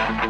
I'm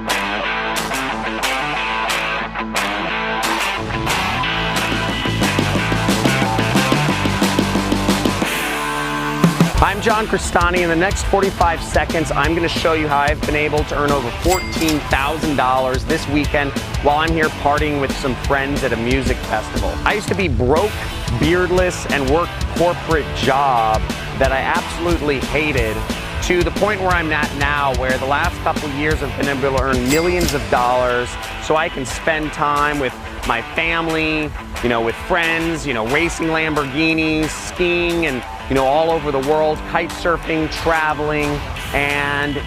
John Crestani. In the next 45 seconds, I'm going to show you how I've been able to earn over $14,000 this weekend while I'm here partying with some friends at a music festival. I used to be broke, beardless, and work corporate job that I absolutely hated, to the point where I'm at now, where the last couple of years I've been able to earn millions of dollars so I can spend time with my family, with friends, racing Lamborghinis, skiing, and all over the world, kite surfing, traveling, and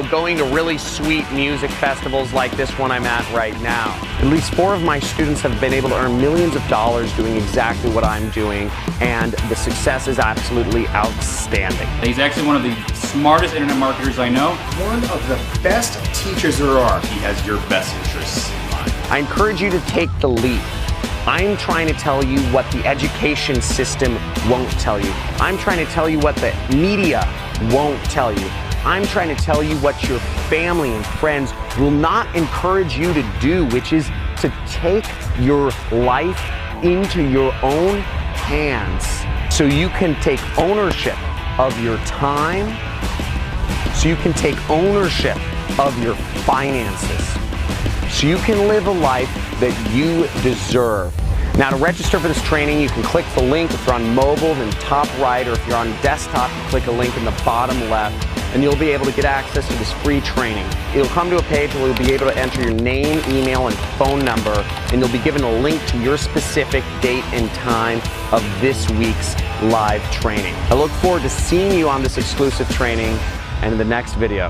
going to really sweet music festivals like this one I'm at right now. At least 4 of my students have been able to earn millions of dollars doing exactly what I'm doing, and the success is absolutely outstanding. He's actually one of the smartest internet marketers I know. One of the best teachers there are. He has your best interests in mind. I encourage you to take the leap. I'm trying to tell you what the education system won't tell you. I'm trying to tell you what the media won't tell you. I'm trying to tell you what your family and friends will not encourage you to do, which is to take your life into your own hands so you can take ownership of your time, so you can take ownership of your finances, so you can live a life that you deserve. Now, to register for this training, you can click the link. If you're on mobile, then top right, or if you're on desktop, you click a link in the bottom left, and you'll be able to get access to this free training. It'll come to a page where you'll be able to enter your name, email, and phone number, and you'll be given a link to your specific date and time of this week's live training. I look forward to seeing you on this exclusive training and in the next video.